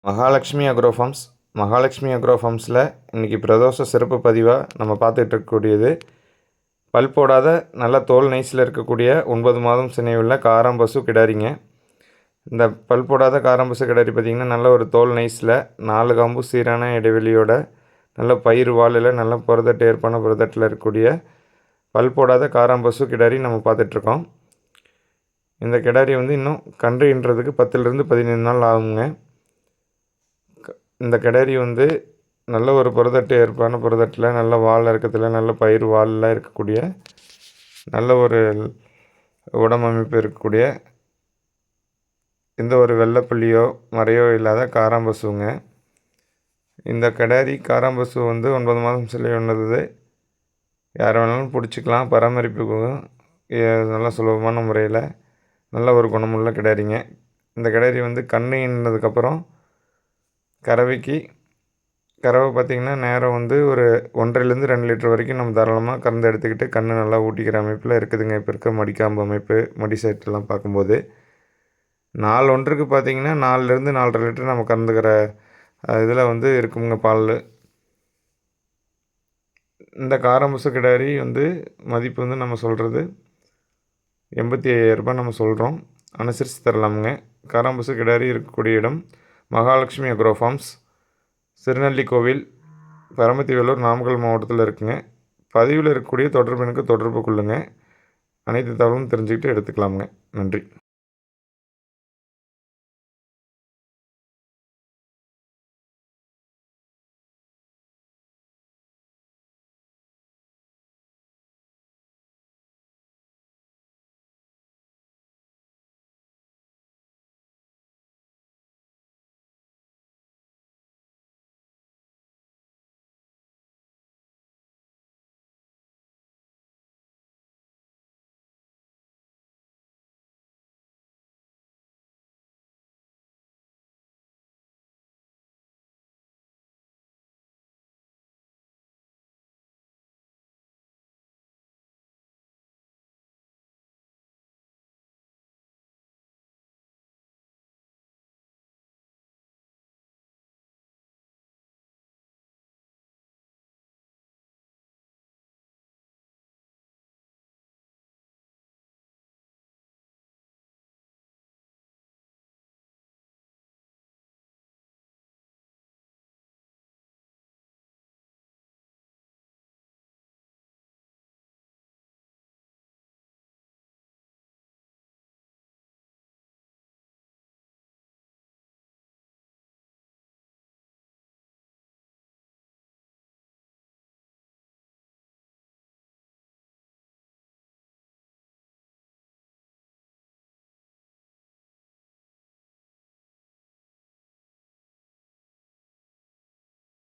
Mahalakshmi agro farms. Mahalakshmi agro ஃபார்ம்ஸில் இன்றைக்கி பிரதோஷ சிறப்பு பதிவாக நம்ம பார்த்துட்டு இருக்கக்கூடியது பல் போடாத நல்ல தோல் நைஸில் இருக்கக்கூடிய 9 மாதம் சினையுள்ள காராம்பசு கிடாரிங்க. இந்த பல் போடாத காராம்பசு கிடாரி பார்த்திங்கன்னா நல்ல ஒரு தோல் நைஸில் 4 காம்பு சீரான இடைவெளியோட நல்ல பயிர் வாலில் நல்ல புரதட்டு ஏற்பான புரதட்டில் இருக்கக்கூடிய பல் போடாத காராம்பசு கிடாரி நம்ம பார்த்துட்ருக்கோம். இந்த கிடாரி இன்னும் கன்று ஈன்றதுக்கு 10லிருந்து 15 நாள் ஆகுங்க. இந்த கிடாரி நல்ல ஒரு புரதட்டு ஏற்பான புரதட்டில் நல்ல வால் இறக்கத்தில் நல்ல பயிர் வாலில் இருக்கக்கூடிய நல்ல ஒரு உடம்பமைப்பு இருக்கக்கூடிய எந்த ஒரு வெள்ளைப்புள்ளியோ மறையோ இல்லாத காராம்பசுங்க. இந்த கிடாரி காராம்பசு 9 மாதம் சிலை உண்ணது யார் வேணாலும் பிடிச்சிக்கலாம். பராமரிப்புக்கும் நல்ல சுலபமான முறையில் நல்ல ஒரு குணமுள்ள கிடாரிங்க. இந்த கிடாரி கன்று ஈன்றதுக்கப்புறம் கறவை பார்த்திங்கன்னா நேரம் ஒரு 1.5லேருந்து 2 லிட்டர் வரைக்கும் நம்ம தாராளமாக கறந்து எடுத்துக்கிட்டு கன்று நல்லா ஊட்டிக்கிற அமைப்பில் இருக்குதுங்க. இப்போ இருக்க மடிக்காம்பு அமைப்பு மடி சைட்டெல்லாம் பார்க்கும்போது நாள் ஒன்றுக்கு பார்த்திங்கன்னா 4லேருந்து 4.5 லிட்டர் நம்ம கறந்துக்கிற இதில் இருக்குங்க பால். இந்த காராம்பசு கிடாரி மதிப்பு நம்ம சொல்கிறது 85,000 ரூபாய் நம்ம சொல்கிறோம். அனுசரித்து தரலாமுங்க. காராம்பசு கிடாரி இருக்கக்கூடிய இடம் மகாலட்சுமி அக்ரோ ஃபார்ம்ஸ், திருநெல்லிக்கோவில், பரமத்தி வேலூர், நாமக்கல் மாவட்டத்தில் இருக்குங்க. பதிவில் இருக்கக்கூடிய தொடர்பு எனக்கு தொடர்பு கொள்ளுங்கள். அனைத்து தகவலும் தெரிஞ்சுக்கிட்டு எடுத்துக்கலாமுங்க. நன்றி.